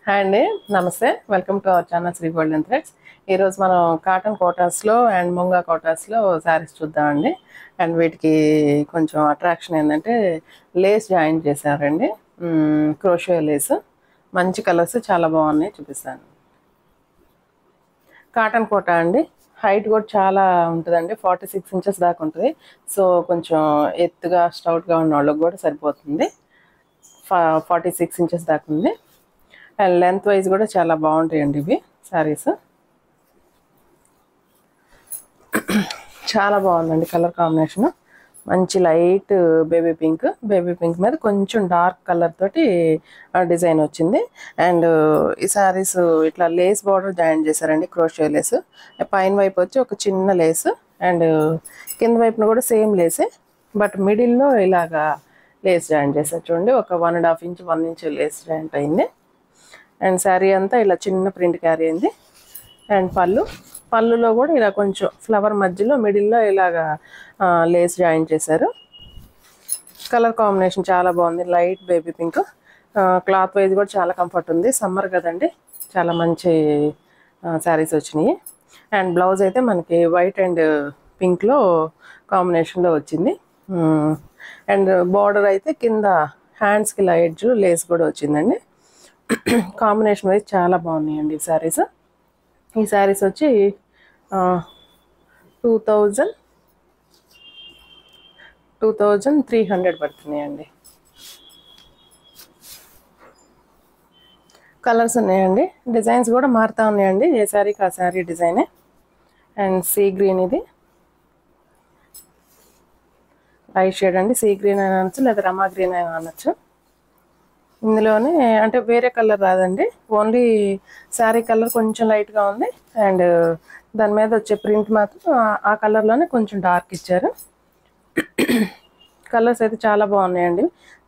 Hi అండి, నమస్తే. Welcome to our channel Sri golden threads. ఈరోజు మనం కాటన్ కోటాస్లో అండ్ ముంగా కోటాస్లో శారీస్ చూద్దామండి. అండ్ వీటికి కొంచెం అట్రాక్షన్ ఏంటంటే లేస్ జాయిన్ చేశారండి. క్రోషియో లేస్, మంచి కలర్స్ చాలా బాగున్నాయి, చూపిస్తాను. కాటన్ కోటా అండి. హైట్ కూడా చాలా ఉంటుందండి, 46 ఇంచెస్ దాకా ఉంటుంది. సో కొంచెం ఎత్తుగా స్టౌట్గా ఉన్న వాళ్ళకి కూడా సరిపోతుంది. 46 ఇంచెస్ దాకా ఉంది. అండ్ లెంత్ వైజ్ కూడా చాలా బాగుంటాయండి ఇవి శారీస్. చాలా బాగుందండి కలర్ కాంబినేషన్. మంచి లైట్ బేబీ పింక్ మీద కొంచెం డార్క్ కలర్ తోటి డిజైన్ వచ్చింది. అండ్ ఈ శారీస్ ఇట్లా లేస్ బార్డర్ జాయిన్ చేశారండి, క్రోషియో లేస్. పైన వైపు వచ్చి ఒక చిన్న లేస్, అండ్ కింద వైపున కూడా సేమ్ లేసే, బట్ మిడిల్లో ఇలాగా లేస్ జాయిన్ చేశారు. చూడండి, ఒక 1.5 ఇంచ్ 1 ఇంచ్ లేస్ జాయింట్ అయింది. అండ్ శారీ అంతా ఇలా చిన్న ప్రింట్ క్యారీ అయింది. అండ్ పళ్ళులో కూడా ఇలా కొంచెం ఫ్లవర్ మధ్యలో మిడిల్లో ఇలాగా లేస్ జాయిన్ చేశారు. కలర్ కాంబినేషన్ చాలా బాగుంది, light baby pink. Cloth wise కూడా చాలా కంఫర్ట్ ఉంది, సమ్మర్ కదండి, చాలా మంచి శారీస్ వచ్చినాయి. అండ్ బ్లౌజ్ అయితే మనకి వైట్ అండ్ పింక్లో కాంబినేషన్లో వచ్చింది. అండ్ బార్డర్ అయితే కింద హ్యాండ్స్కి ఇలా ఎడ్జ్ లేస్ కూడా వచ్చిందండి. కాంబినేషన్ వైజ్ చాలా బాగున్నాయండి ఈ శారీస్. ఈ శారీస్ వచ్చి 2300 పడుతున్నాయండి. కలర్స్ ఉన్నాయండి, డిజైన్స్ కూడా మారుతూ ఉన్నాయండి, ఏ శారీకి ఆ శారీ డిజైనే. అండ్ సీ గ్రీన్, ఇది లైట్ షేడ్ అండి. సీ గ్రీన్ అని అనొచ్చు, లేదా రమా గ్రీన్ అని అనొచ్చు. ఇందులోనే అంటే వేరే కలర్ రాదండి, ఓన్లీ శారీ కలర్ కొంచెం లైట్గా ఉంది. అండ్ దాని మీద వచ్చే ప్రింట్ మాత్రం ఆ కలర్లోనే కొంచెం డార్క్ ఇచ్చారు. కలర్స్ అయితే చాలా బాగున్నాయండి,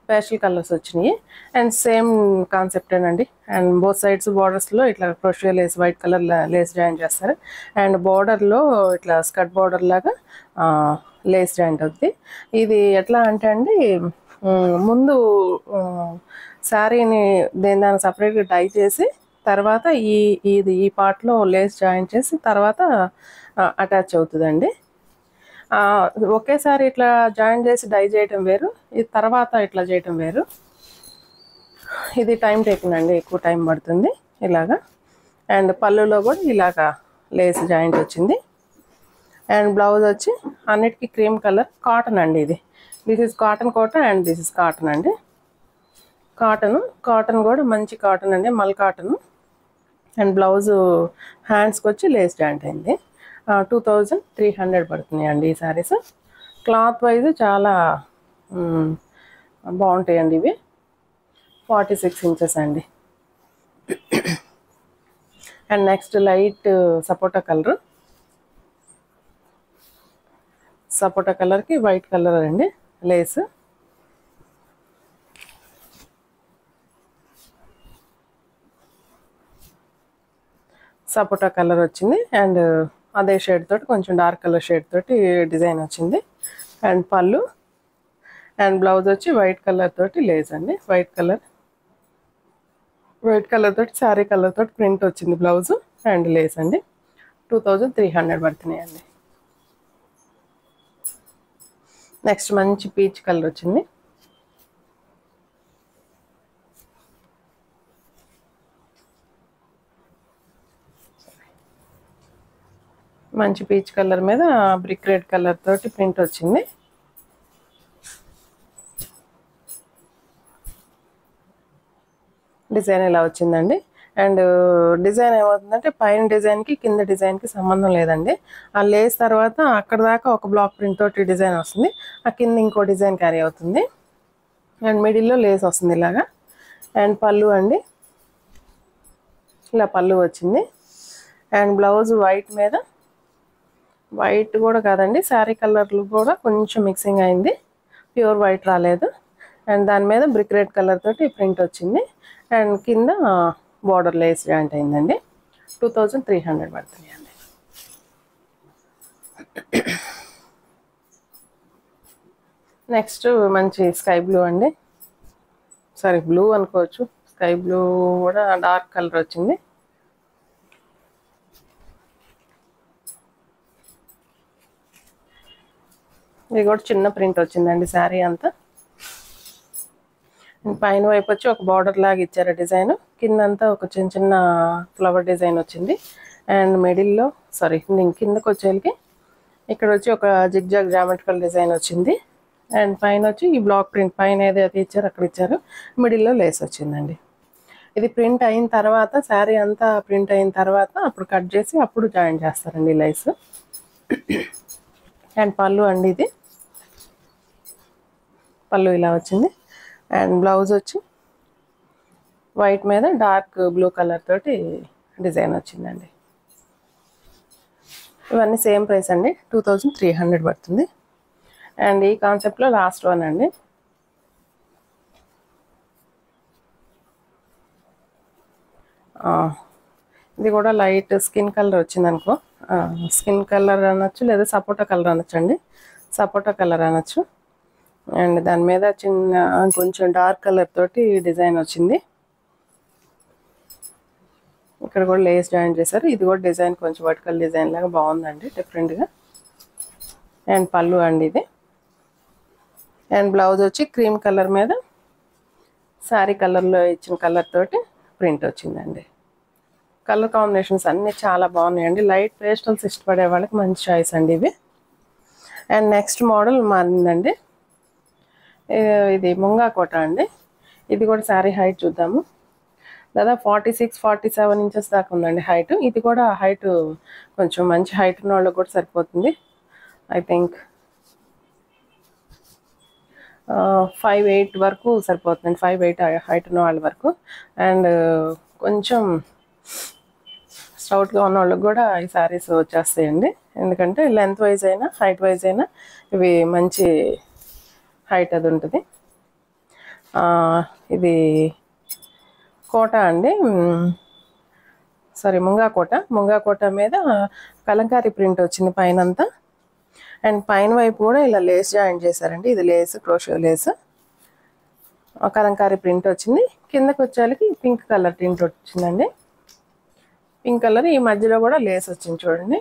పేస్టల్ కలర్స్ వచ్చినాయి. అండ్ సేమ్ కాన్సెప్టేనండి. అండ్ బోత్ సైడ్స్ బార్డర్స్లో ఇట్లా crochet lace, white colour lace join చేస్తారు. అండ్ బార్డర్లో ఇట్లా స్కర్ట్ బార్డర్ లాగా లేస్ జాయింట్ అవుతుంది. ఇది ఎట్లా అంటే అండి, ముందు శారీని దాన్ని సపరేట్గా డై చేసి తర్వాత ఈ పార్ట్లో లేస్ జాయిన్ చేసి తర్వాత అటాచ్ అవుతుందండి. ఒకేసారి ఇట్లా జాయిన్ చేసి డై చేయటం వేరు, ఇది తర్వాత ఇట్లా చేయటం వేరు. ఇది టైం టేకింగ్ అండి, ఎక్కువ టైం పడుతుంది ఇలాగా. అండ్ పళ్ళులో కూడా ఇలాగా లేస్ జాయింట్ వచ్చింది. అండ్ బ్లౌజ్ వచ్చి అన్నిటికీ క్రీమ్ కలర్ కాటన్ అండి. This is cotton Kota and this is cotton అండి. కాటన్ కూడా మంచి కాటన్ అండి, మల్ కాటన్. అండ్ బ్లౌజు హ్యాండ్స్కి వచ్చి లేస్ జాయింట్ అయింది. 2300 పడుతున్నాయండి ఈ శారీస్. క్లాత్ వైజ్ చాలా బాగుంటాయండి ఇవి. 46 ఇంచెస్ అండి. అండ్ నెక్స్ట్ లైట్ సపోటా కలర్కి వైట్ కలర్ అండి లేస్. సపోటా కలర్ వచ్చింది. అండ్ అదే షేడ్ తోటి కొంచెం డార్క్ కలర్ షేడ్ తోటి డిజైన్ వచ్చింది. అండ్ పళ్ళు అండ్ బ్లౌజ్ వచ్చి వైట్ కలర్ తోటి లేస్ అండి. వైట్ కలర్ తోటి శారీ కలర్ తోటి ప్రింట్ వచ్చింది బ్లౌజ్ అండ్ లేస్ అండి. 2300 పడుతున్నాయండి. నెక్స్ట్ మంచి పీచ్ కలర్ వచ్చింది. మంచి పీచ్ కలర్ మీద బ్రిక్ రెడ్ కలర్ తోటి ప్రింట్ వచ్చింది. డిజైన్ ఇలా వచ్చిందండి. అండ్ డిజైన్ ఏమవుతుందంటే పైన డిజైన్కి కింద డిజైన్కి సంబంధం లేదండి. ఆ లేస్ తర్వాత అక్కడ దాకా ఒక బ్లాక్ ప్రింట్ తోటి డిజైన్ వస్తుంది, ఆ కింద ఇంకో డిజైన్ క్యారీ అవుతుంది. అండ్ మిడిల్లో లేస్ వస్తుంది ఇలాగా. అండ్ పళ్ళు అండి, ఇలా పళ్ళు వచ్చింది. అండ్ బ్లౌజ్ వైట్ మీద, వైట్ కూడా కాదండి, శారీ కలర్లు కూడా కొంచెం మిక్సింగ్ అయింది, ప్యూర్ వైట్ రాలేదు. అండ్ దాని మీద బ్రిక్ రెడ్ కలర్ తోటి ప్రింట్ వచ్చింది. అండ్ కింద బార్డర్ లేస్ జాయింట్ అయిందండి. 2300 పడుతున్నాయండి. నెక్స్ట్ మంచి స్కై బ్లూ అండి, సారీ బ్లూ అనుకోవచ్చు, స్కై బ్లూ కూడా డార్క్ కలర్ వచ్చింది. ఇది కూడా చిన్న ప్రింట్ వచ్చిందండి శారీ అంతా. పైన వైపు వచ్చి ఒక బార్డర్ లాగా ఇచ్చారు డిజైన్, కిందంతా ఒక చిన్న చిన్న ఫ్లవర్ డిజైన్ వచ్చింది. అండ్ మిడిల్లో కిందకి వచ్చేకి ఇక్కడ వచ్చి ఒక జిగ్జాగ్ జామెట్రికల్ డిజైన్ వచ్చింది. అండ్ పైన వచ్చి ఈ బ్లాక్ ప్రింట్ పైన ఏదైతే ఇచ్చారో అక్కడ ఇచ్చారు, మిడిల్లో లేస్ వచ్చిందండి. ఇది ప్రింట్ అయిన తర్వాత శారీ అంతా ప్రింట్ అయిన తర్వాత అప్పుడు కట్ చేసి అప్పుడు జాయిన్ చేస్తారండి లేస్. అండ్ పళ్ళు అండి, ఇది పళ్ళు ఇలా వచ్చింది. అండ్ బ్లౌజ్ వచ్చి వైట్ మీద డార్క్ బ్లూ కలర్ తోటి డిజైన్ వచ్చిందండి. ఇవన్నీ సేమ్ ప్రైస్ అండి, 2300 పడుతుంది. అండ్ ఈ కాన్సెప్ట్లో లాస్ట్ వన్ అండి. ఇది కూడా లైట్ స్కిన్ కలర్ వచ్చింది అనుకో, స్కిన్ కలర్ అనొచ్చు లేదా సపోటా కలర్ అనొచ్చు అండి, సపోటా కలర్ అనొచ్చు. అండ్ దాని మీద చిన్న కొంచెం డార్క్ కలర్ తోటి డిజైన్ వచ్చింది. ఇక్కడ కూడా లేస్ జాయిన్ చేశారు. ఇది కూడా డిజైన్ కొంచెం వర్టికల్ డిజైన్ లాగా బాగుందండి, డిఫరెంట్గా. అండ్ పళ్ళు అండి ఇది. అండ్ బ్లౌజ్ వచ్చి క్రీమ్ కలర్ మీద శారీ కలర్లో ఇచ్చిన కలర్ తోటి ప్రింట్ వచ్చిందండి. కలర్ కాంబినేషన్స్ అన్నీ చాలా బాగున్నాయండి. లైట్ పేస్టల్స్ ఇష్టపడే వాళ్ళకి మంచి చాయిస్ అండి ఇవి. అండ్ నెక్స్ట్ మోడల్ మారిందండి, ఇది ముంగా కోట అండి. ఇది కూడా శారీ హైట్ చూద్దాము. దాదాపు 46-47 ఇంచెస్ దాకా ఉందండి హైట్. ఇది కూడా హైట్ కొంచెం మంచి హైట్ ఉన్న వాళ్ళకి కూడా సరిపోతుంది. ఐ థింక్ 5'8" వరకు సరిపోతుందండి, 5'8" హైట్ ఉన్న వాళ్ళ వరకు. అండ్ కొంచెం స్టౌట్గా ఉన్న వాళ్ళకి కూడా ఈ శారీస్ వచ్చేస్తాయండి, ఎందుకంటే లెంత్ వైజ్ అయినా హైట్ వైజ్ అయినా ఇవి మంచి హైట్ అది ఉంటుంది. ఇది కోట అండి, ముంగా కోట మీద కలంకారీ ప్రింట్ వచ్చింది పైనంతా. అండ్ పైన వైపు కూడా ఇలా లేస్ జాయిన్ చేశారండి. ఇది lace, crochet lace, Kalamkari print వచ్చింది. కిందకి వచ్చేకి పింక్ కలర్ ప్రింట్ వచ్చిందండి, పింక్ కలర్. ఈ మధ్యలో కూడా లేస్ వచ్చింది చూడండి,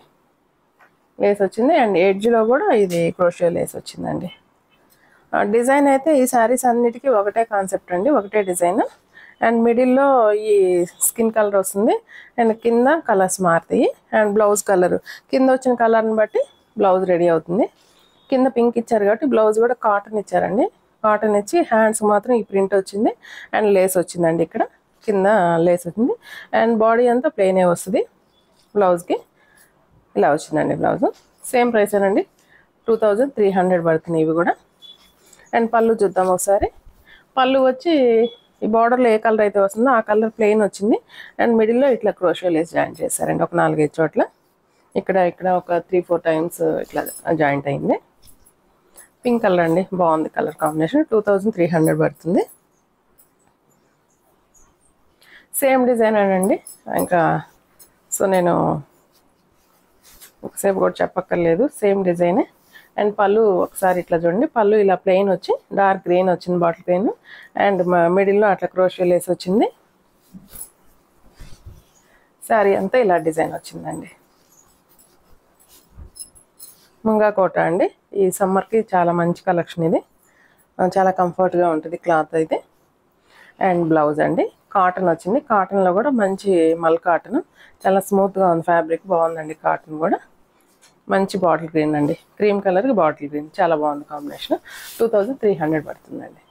లేస్ వచ్చింది. అండ్ ఎడ్జ్లో కూడా ఇది క్రోషో లేస్ వచ్చిందండి. డిజైన్ అయితే ఈ శారీస్ అన్నిటికీ ఒకటే కాన్సెప్ట్ అండి, ఒకటే డిజైన్. అండ్ మిడిల్లో ఈ స్కిన్ కలర్ వస్తుంది. అండ్ కింద కలర్స్ మారుతాయి. అండ్ బ్లౌజ్ కలర్ కింద వచ్చిన కలర్ని బట్టి బ్లౌజ్ రెడీ అవుతుంది. కింద పింక్ ఇచ్చారు కాబట్టి బ్లౌజ్ కూడా కాటన్ ఇచ్చారండి. కాటన్ ఇచ్చి హ్యాండ్స్ మాత్రం ఈ ప్రింట్ వచ్చింది. అండ్ లేస్ వచ్చిందండి, ఇక్కడ కింద లేస్ వచ్చింది. అండ్ బాడీ అంతా ప్లెయినే వస్తుంది. బ్లౌజ్కి ఇలా వచ్చిందండి బ్లౌజ్. సేమ్ ప్రైసేనండి, 2300 పడుతుంది ఇవి కూడా. అండ్ పళ్ళు చూద్దాం ఒకసారి. పళ్ళు వచ్చి ఈ బార్డర్లో ఏ కలర్ అయితే వస్తుందో ఆ కలర్ ప్లెయిన్ వచ్చింది. అండ్ మిడిల్లో ఇట్లా క్రోషో లేస్ జాయిన్ చేశారండి ఒక 4-5 చోట్ల. ఇక్కడ ఒక 3-4 టైమ్స్ ఇట్లా జాయింట్ అయింది. పింక్ కలర్ అండి, బాగుంది కలర్ కాంబినేషన్. 2300 పడుతుంది. సేమ్ డిజైన్ అండి ఇంకా, సో నేను ఒకసేపు కూడా చెప్పక్కర్లేదు, సేమ్ డిజైనే. అండ్ పళ్ళు ఒకసారి ఇట్లా చూడండి, పళ్ళు ఇలా ప్లెయిన్ వచ్చి డార్క్ గ్రీన్ వచ్చింది బాటిల్ గ్రీన్. అండ్ మిడిల్లో అట్లా క్రోషో లేస్ వచ్చింది. శారీ అంతా ఇలా డిజైన్ వచ్చిందండి. ముంగా కోట అండి, ఈ సమ్మర్కి చాలా మంచి కలెక్షన్ ఇది, చాలా కంఫర్ట్గా ఉంటుంది క్లాత్ అయితే. అండ్ బ్లౌజ్ అండి కాటన్ వచ్చింది. కాటన్లో కూడా మంచి మల్ కాటన్, చాలా స్మూత్గా ఉంది ఫ్యాబ్రిక్, బాగుందండి కాటన్ కూడా. మంచి బాటిల్ గ్రీన్ అండి, క్రీమ్ కలర్కి బాటిల్ గ్రీన్, చాలా బాగుంది కాంబినేషన్. 2300 పడుతుందండి.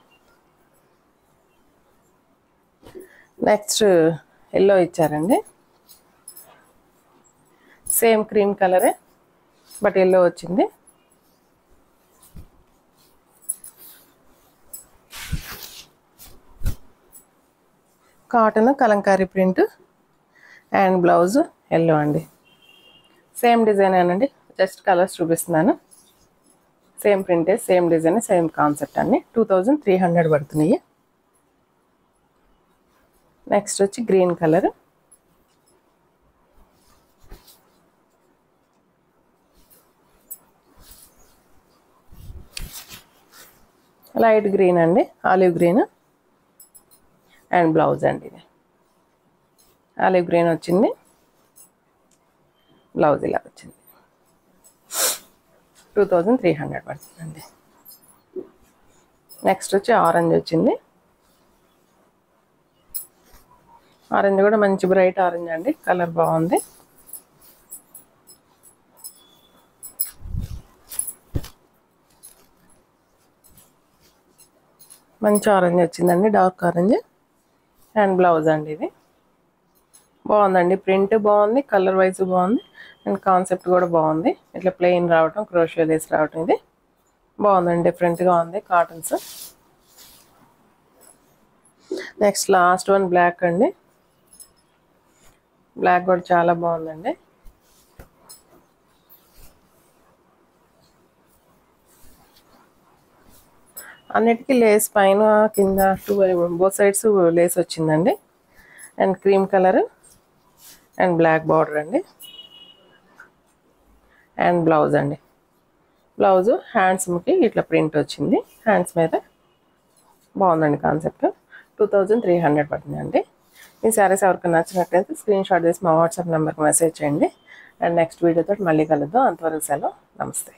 నెక్స్ట్ ఎల్లో ఇచ్చారండి, సేమ్ క్రీమ్ కలరే బట్ ఎల్లో వచ్చింది. Cotton Kalamkari print and blouse yellow అండి. సేమ్ డిజైన్ అండి, జస్ట్ కలర్స్ చూపిస్తున్నాను. సేమ్ ప్రింటే, సేమ్ డిజైన్, సేమ్ కాన్సెప్ట్ అన్ని. 2300 పడుతున్నాయి. నెక్స్ట్ వచ్చి గ్రీన్ కలర్, లైట్ గ్రీన్ అండి, ఆలివ్ గ్రీన్. అండ్ బ్లౌజ్ అండి ఇది ఆలివ్ గ్రీన్ వచ్చింది, బ్లౌజ్ ఇలా వచ్చింది. 2300 పడుతుందండి. నెక్స్ట్ వచ్చి ఆరెంజ్ వచ్చింది. ఆరెంజ్ కూడా మంచి బ్రైట్ ఆరెంజ్ అండి, కలర్ బాగుంది. మంచి ఆరెంజ్ వచ్చిందండి, డార్క్ ఆరెంజ్. అండ్ బ్లౌజ్ అండి ఇది బాగుందండి, ప్రింట్ బాగుంది, కలర్ వైజ్ బాగుంది, అండ్ కాన్సెప్ట్ కూడా బాగుంది. ఇట్లా ప్లెయిన్ రావటం, క్రోషియో లేస్ రావటం ఇది బాగుందండి, డిఫరెంట్గా ఉంది cottons. Next last one black అండి. బ్లాక్ కూడా చాలా బాగుందండి. అన్నిటికీ లేస్ పైన కింద బోత్ సైడ్స్ లేస్ వచ్చిందండి. And cream colour and black border అండి. అండ్ బ్లౌజ్ అండి, బ్లౌజు హ్యాండ్స్కి ఇట్లా ప్రింట్ వచ్చింది, హ్యాండ్స్ మీద బాగుందండి కాన్సెప్ట్. 2300 పడుతుందండి. ఈ శారీస్ ఎవరికి నచ్చినట్లయితే స్క్రీన్ షాట్ చేసి మా వాట్సాప్ నెంబర్కి మెసేజ్ చేయండి. అండ్ నెక్స్ట్ వీడియోతో మళ్ళీ కలుద్దాం. అంతవరకు సెలవు, నమస్తే.